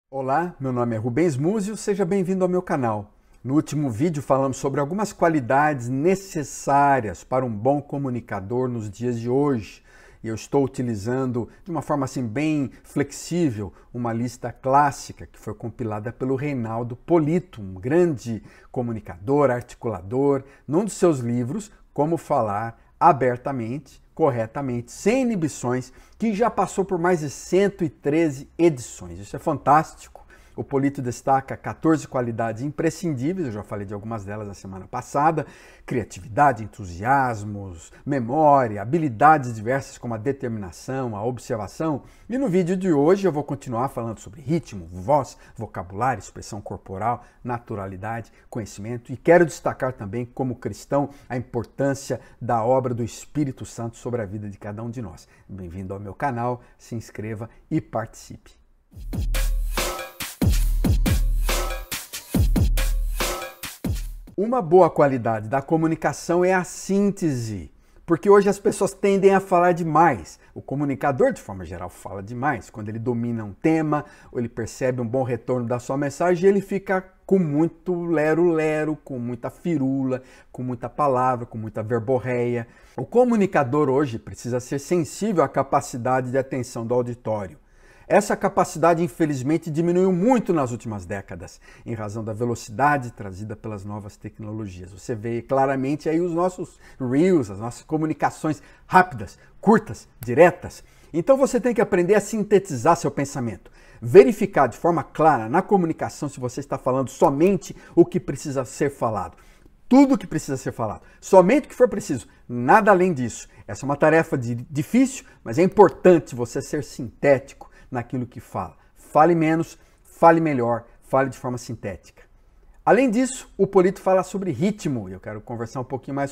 Olá, meu nome é Rubens Múzio, seja bem-vindo ao meu canal. No último vídeo falamos sobre algumas qualidades necessárias para um bom comunicador nos dias de hoje. E eu estou utilizando, de uma forma assim bem flexível, uma lista clássica que foi compilada pelo Reinaldo Polito, um grande comunicador, articulador, num dos seus livros, Como Falar Abertamente, Corretamente, sem inibições, que já passou por mais de 113 edições. Isso é fantástico. O Polito destaca 14 qualidades imprescindíveis, eu já falei de algumas delas na semana passada: criatividade, entusiasmos, memória, habilidades diversas como a determinação, a observação. E no vídeo de hoje eu vou continuar falando sobre ritmo, voz, vocabulário, expressão corporal, naturalidade, conhecimento. E quero destacar também, como cristão, a importância da obra do Espírito Santo sobre a vida de cada um de nós. Bem-vindo ao meu canal, se inscreva e participe. Uma boa qualidade da comunicação é a síntese, porque hoje as pessoas tendem a falar demais. O comunicador, de forma geral, fala demais. Quando ele domina um tema, ou ele percebe um bom retorno da sua mensagem, ele fica com muito lero-lero, com muita firula, com muita palavra, com muita verborreia. O comunicador hoje precisa ser sensível à capacidade de atenção do auditório. Essa capacidade, infelizmente, diminuiu muito nas últimas décadas, em razão da velocidade trazida pelas novas tecnologias. Você vê claramente aí os nossos reels, as nossas comunicações rápidas, curtas, diretas. Então você tem que aprender a sintetizar seu pensamento, verificar de forma clara na comunicação se você está falando somente o que precisa ser falado. Tudo o que precisa ser falado, somente o que for preciso, nada além disso. Essa é uma tarefa difícil, mas é importante você ser sintético naquilo que fala. Fale menos, fale melhor, fale de forma sintética. Além disso, o Polito fala sobre ritmo, e eu quero conversar um pouquinho mais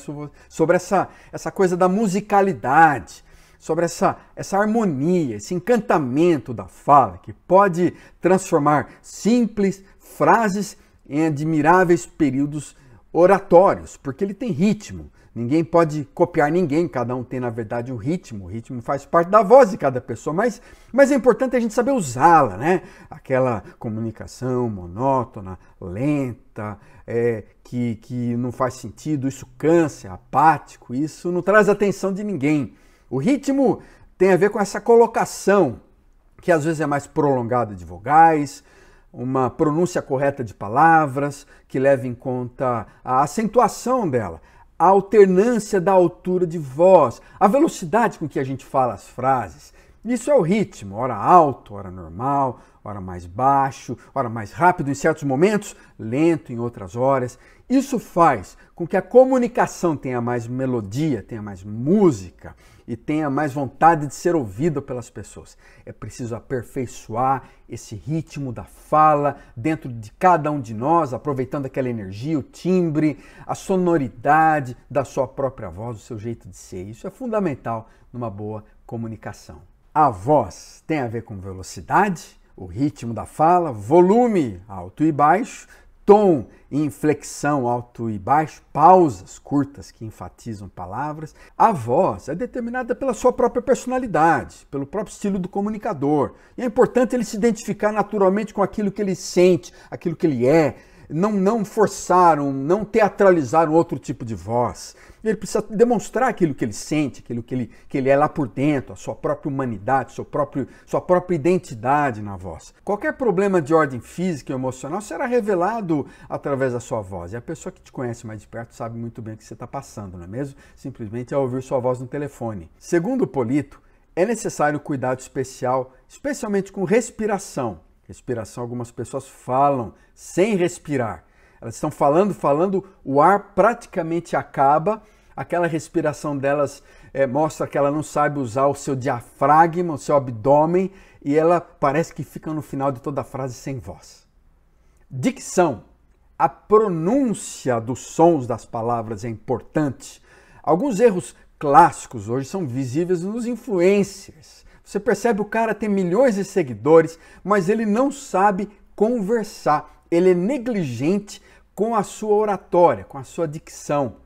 sobre essa coisa da musicalidade, sobre essa harmonia, esse encantamento da fala, que pode transformar simples frases em admiráveis períodos oratórios, porque ele tem ritmo. Ninguém pode copiar ninguém, cada um tem, na verdade, um ritmo. O ritmo faz parte da voz de cada pessoa, mas é importante a gente saber usá-la, né? Aquela comunicação monótona, lenta, que não faz sentido, isso cansa, é apático, isso não traz atenção de ninguém. O ritmo tem a ver com essa colocação, que às vezes é mais prolongada de vogais, uma pronúncia correta de palavras, que leva em conta a acentuação dela, a alternância da altura de voz, a velocidade com que a gente fala as frases. Isso é o ritmo, hora alto, hora normal, hora mais baixo, hora mais rápido em certos momentos, lento em outras horas. Isso faz com que a comunicação tenha mais melodia, tenha mais música e tenha mais vontade de ser ouvida pelas pessoas. É preciso aperfeiçoar esse ritmo da fala dentro de cada um de nós, aproveitando aquela energia, o timbre, a sonoridade da sua própria voz, o seu jeito de ser. Isso é fundamental numa boa comunicação. A voz tem a ver com velocidade, o ritmo da fala, volume alto e baixo, tom e inflexão alto e baixo, pausas curtas que enfatizam palavras. A voz é determinada pela sua própria personalidade, pelo próprio estilo do comunicador. E é importante ele se identificar naturalmente com aquilo que ele sente, aquilo que ele é. Não forçar, não teatralizar um outro tipo de voz. Ele precisa demonstrar aquilo que ele sente, aquilo que ele é lá por dentro, a sua própria humanidade, sua própria identidade na voz. Qualquer problema de ordem física e emocional será revelado através da sua voz. E a pessoa que te conhece mais de perto sabe muito bem o que você está passando, não é mesmo? Simplesmente ao ouvir sua voz no telefone. Segundo o Polito, é necessário cuidado especial, especialmente com respiração. Respiração, algumas pessoas falam sem respirar. Elas estão falando, o ar praticamente acaba, aquela respiração delas mostra que ela não sabe usar o seu diafragma, o seu abdômen, e ela parece que fica no final de toda a frase sem voz. Dicção, a pronúncia dos sons das palavras é importante. Alguns erros clássicos hoje são visíveis nos influencers. Você percebe, o cara tem milhões de seguidores, mas ele não sabe conversar. Ele é negligente com a sua oratória, com a sua dicção.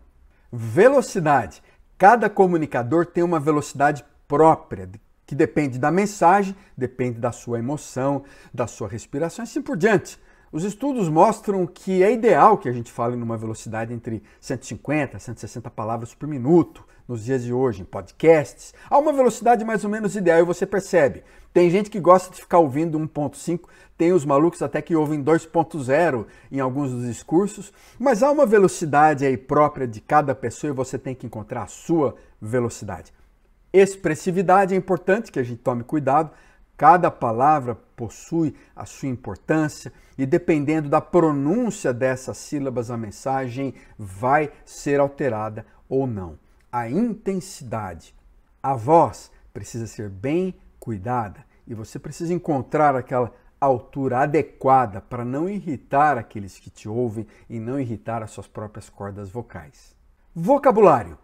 Velocidade. Cada comunicador tem uma velocidade própria, que depende da mensagem, depende da sua emoção, da sua respiração e assim por diante. Os estudos mostram que é ideal que a gente fale numa velocidade entre 150 a 160 palavras por minuto nos dias de hoje, em podcasts. Há uma velocidade mais ou menos ideal e você percebe. Tem gente que gosta de ficar ouvindo 1.5, tem os malucos até que ouvem 2.0 em alguns dos discursos, mas há uma velocidade aí própria de cada pessoa e você tem que encontrar a sua velocidade. Expressividade é importante que a gente tome cuidado. Cada palavra possui a sua importância e dependendo da pronúncia dessas sílabas, a mensagem vai ser alterada ou não. A intensidade, a voz precisa ser bem cuidada e você precisa encontrar aquela altura adequada para não irritar aqueles que te ouvem e não irritar as suas próprias cordas vocais. Vocabulário.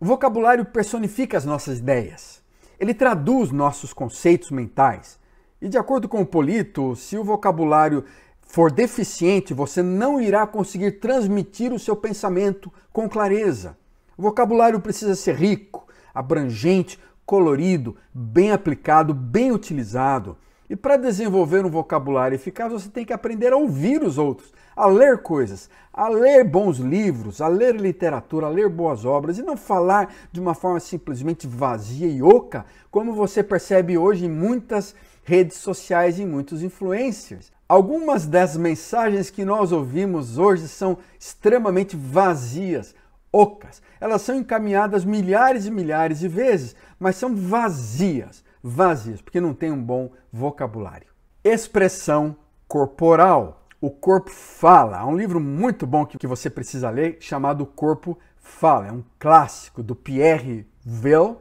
O vocabulário personifica as nossas ideias. Ele traduz nossos conceitos mentais. E de acordo com o Polito, se o vocabulário for deficiente, você não irá conseguir transmitir o seu pensamento com clareza. O vocabulário precisa ser rico, abrangente, colorido, bem aplicado, bem utilizado. E para desenvolver um vocabulário eficaz, você tem que aprender a ouvir os outros, a ler coisas, a ler bons livros, a ler literatura, a ler boas obras e não falar de uma forma simplesmente vazia e oca, como você percebe hoje em muitas redes sociais e muitos influencers. Algumas das mensagens que nós ouvimos hoje são extremamente vazias, ocas. Elas são encaminhadas milhares e milhares de vezes, mas são vazias, porque não tem um bom vocabulário. Expressão corporal. O Corpo Fala. Há um livro muito bom que você precisa ler chamado O Corpo Fala. É um clássico do Pierre Weil,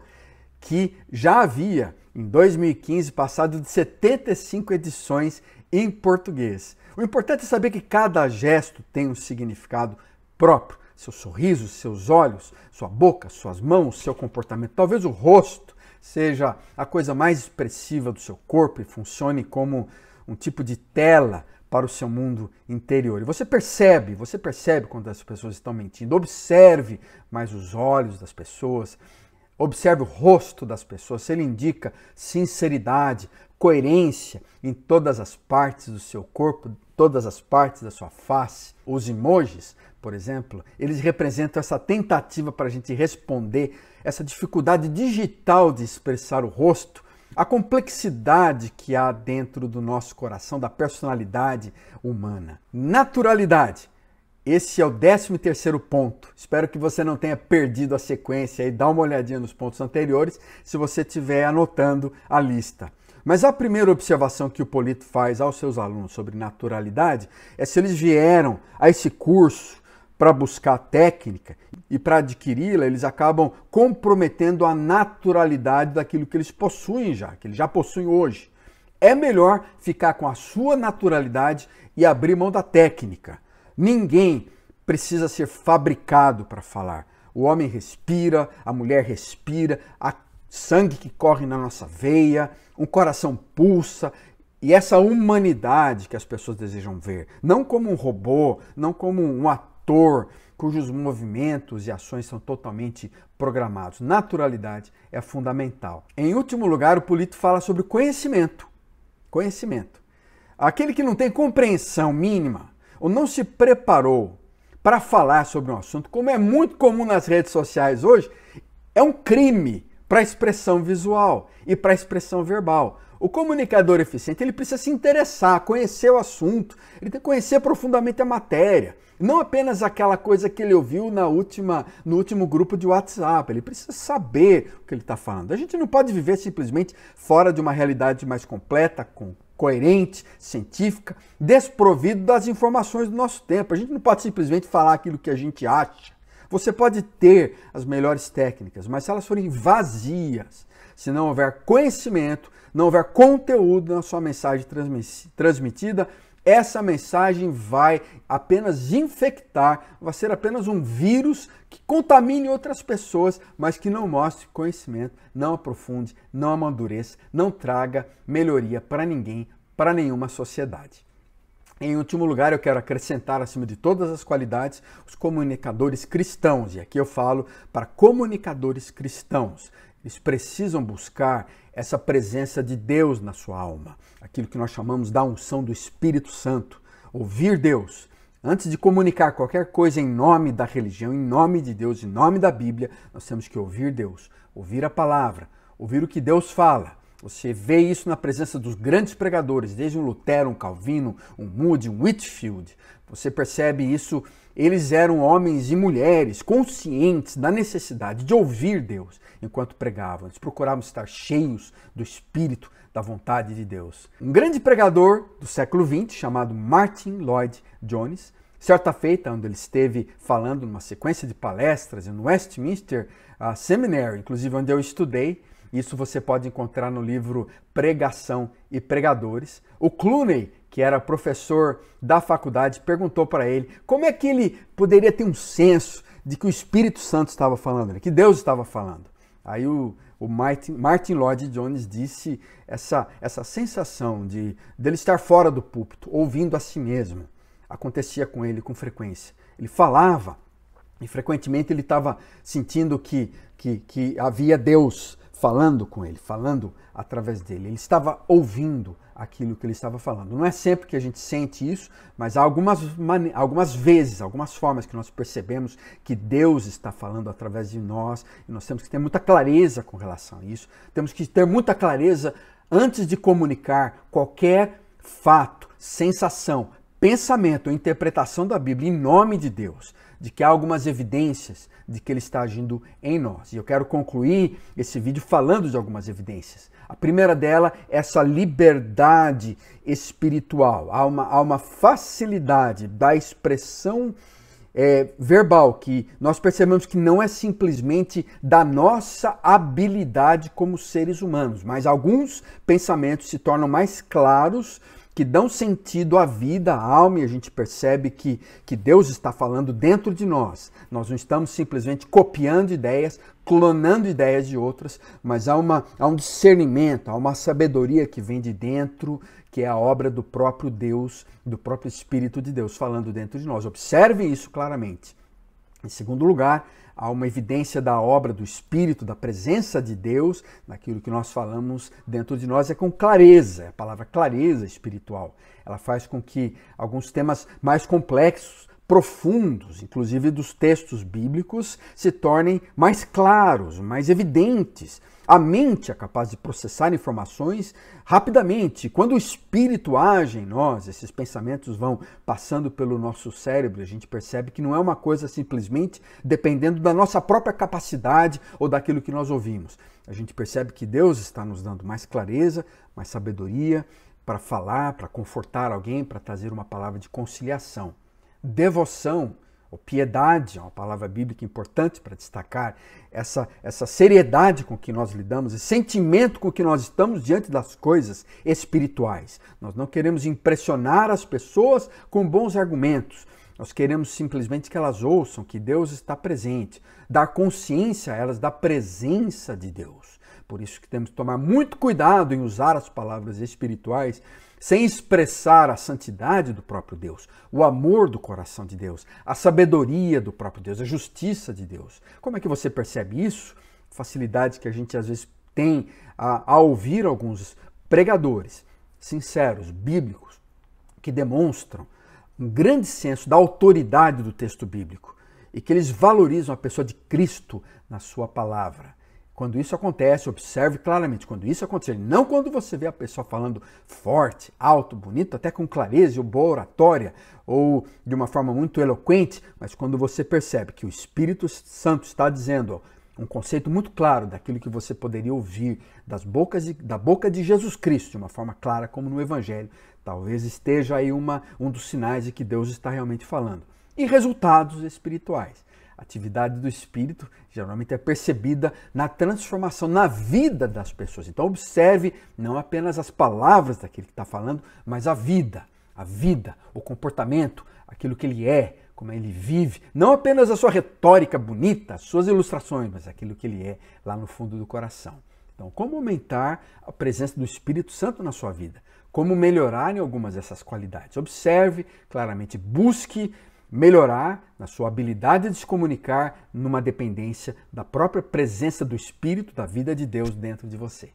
que já havia, em 2015, passado de 75 edições em português. O importante é saber que cada gesto tem um significado próprio. Seu sorriso, seus olhos, sua boca, suas mãos, seu comportamento, talvez o rosto seja a coisa mais expressiva do seu corpo e funcione como um tipo de tela para o seu mundo interior. E você percebe quando as pessoas estão mentindo. Observe mais os olhos das pessoas, observe o rosto das pessoas, se ele indica sinceridade, coerência em todas as partes do seu corpo, todas as partes da sua face. Os emojis, por exemplo, eles representam essa tentativa para a gente responder, essa dificuldade digital de expressar o rosto, a complexidade que há dentro do nosso coração, da personalidade humana. Naturalidade. Esse é o 13º ponto. Espero que você não tenha perdido a sequência e dá uma olhadinha nos pontos anteriores se você estiver anotando a lista. Mas a primeira observação que o Polito faz aos seus alunos sobre naturalidade é se eles vieram a esse curso para buscar técnica e para adquiri-la, eles acabam comprometendo a naturalidade daquilo que eles possuem já, que eles já possuem hoje. É melhor ficar com a sua naturalidade e abrir mão da técnica. Ninguém precisa ser fabricado para falar. O homem respira, a mulher respira, há sangue que corre na nossa veia, um coração pulsa. E essa humanidade que as pessoas desejam ver, não como um robô, não como um ator, cujos movimentos e ações são totalmente programados. Naturalidade é fundamental. Em último lugar, o Polito fala sobre conhecimento. Conhecimento. Aquele que não tem compreensão mínima ou não se preparou para falar sobre um assunto, como é muito comum nas redes sociais hoje, é um crime para a expressão visual e para a expressão verbal. O comunicador eficiente ele precisa se interessar, conhecer o assunto, ele tem que conhecer profundamente a matéria. Não apenas aquela coisa que ele ouviu no último grupo de WhatsApp. Ele precisa saber o que ele está falando. A gente não pode viver simplesmente fora de uma realidade mais completa, coerente, científica, desprovido das informações do nosso tempo. A gente não pode simplesmente falar aquilo que a gente acha. Você pode ter as melhores técnicas, mas se elas forem vazias, se não houver conhecimento, não houver conteúdo na sua mensagem transmitida, essa mensagem vai apenas infectar, vai ser apenas um vírus que contamine outras pessoas, mas que não mostre conhecimento, não aprofunde, não amadureça, não traga melhoria para ninguém, para nenhuma sociedade. Em último lugar, eu quero acrescentar, acima de todas as qualidades, os comunicadores cristãos. E aqui eu falo para comunicadores cristãos. Eles precisam buscar essa presença de Deus na sua alma, aquilo que nós chamamos da unção do Espírito Santo. Ouvir Deus. Antes de comunicar qualquer coisa em nome da religião, em nome de Deus, em nome da Bíblia, nós temos que ouvir Deus, ouvir a palavra, ouvir o que Deus fala. Você vê isso na presença dos grandes pregadores, desde um Lutero, um Calvino, um Moody, um Whitefield. Você percebe isso, eles eram homens e mulheres conscientes da necessidade de ouvir Deus enquanto pregavam. Eles procuravam estar cheios do Espírito, da vontade de Deus. Um grande pregador do século XX, chamado Martin Lloyd-Jones, certa feita, onde ele esteve falando numa sequência de palestras no Westminster Seminary, inclusive onde eu estudei. Isso você pode encontrar no livro Pregação e Pregadores. O Clooney, que era professor da faculdade, perguntou para ele como é que ele poderia ter um senso de que o Espírito Santo estava falando, que Deus estava falando. Aí o Martin Lloyd-Jones disse essa sensação de dele estar fora do púlpito, ouvindo a si mesmo. Acontecia com ele com frequência. Ele falava e frequentemente ele estava sentindo que havia Deus falando com ele, falando através dele. Ele estava ouvindo aquilo que ele estava falando. Não é sempre que a gente sente isso, mas há algumas vezes, algumas formas que nós percebemos que Deus está falando através de nós, e nós temos que ter muita clareza com relação a isso. Temos que ter muita clareza antes de comunicar qualquer fato, sensação, pensamento ou interpretação da Bíblia em nome de Deus, de que há algumas evidências de que Ele está agindo em nós. E eu quero concluir esse vídeo falando de algumas evidências. A primeira dela é essa liberdade espiritual. Há uma facilidade da expressão verbal, que nós percebemos que não é simplesmente da nossa habilidade como seres humanos, mas alguns pensamentos se tornam mais claros, que dão sentido à vida, à alma, e a gente percebe que Deus está falando dentro de nós. Nós não estamos simplesmente copiando ideias, clonando ideias de outras, mas há um discernimento, há uma sabedoria que vem de dentro, que é a obra do próprio Deus, do próprio Espírito de Deus falando dentro de nós. Observe isso claramente. Em segundo lugar, há uma evidência da obra do Espírito, da presença de Deus, naquilo que nós falamos dentro de nós, é com clareza, a palavra clareza espiritual. Ela faz com que alguns temas mais complexos, profundos, inclusive dos textos bíblicos, se tornem mais claros, mais evidentes. A mente é capaz de processar informações rapidamente. Quando o Espírito age em nós, esses pensamentos vão passando pelo nosso cérebro, a gente percebe que não é uma coisa simplesmente dependendo da nossa própria capacidade ou daquilo que nós ouvimos. A gente percebe que Deus está nos dando mais clareza, mais sabedoria para falar, para confortar alguém, para trazer uma palavra de conciliação. Devoção ou piedade é uma palavra bíblica importante para destacar essa seriedade com que nós lidamos, esse sentimento com que nós estamos diante das coisas espirituais. Nós não queremos impressionar as pessoas com bons argumentos. Nós queremos simplesmente que elas ouçam que Deus está presente, dar consciência a elas da presença de Deus. Por isso que temos que tomar muito cuidado em usar as palavras espirituais sem expressar a santidade do próprio Deus, o amor do coração de Deus, a sabedoria do próprio Deus, a justiça de Deus. Como é que você percebe isso? Facilidade que a gente às vezes tem a ouvir alguns pregadores sinceros, bíblicos, que demonstram um grande senso da autoridade do texto bíblico e que eles valorizam a pessoa de Cristo na sua palavra. Quando isso acontece, observe claramente, quando isso acontecer, não quando você vê a pessoa falando forte, alto, bonito, até com clareza ou boa oratória, ou de uma forma muito eloquente, mas quando você percebe que o Espírito Santo está dizendo um conceito muito claro daquilo que você poderia ouvir da boca de Jesus Cristo, de uma forma clara, como no Evangelho, talvez esteja aí um dos sinais de que Deus está realmente falando. E resultados espirituais. A atividade do Espírito geralmente é percebida na transformação na vida das pessoas. Então observe não apenas as palavras daquele que está falando, mas a vida, o comportamento, aquilo que ele é, como ele vive. Não apenas a sua retórica bonita, as suas ilustrações, mas aquilo que ele é lá no fundo do coração. Então, como aumentar a presença do Espírito Santo na sua vida? Como melhorar em algumas dessas qualidades? Observe claramente, busque melhorar na sua habilidade de se comunicar numa dependência da própria presença do Espírito, da vida de Deus dentro de você.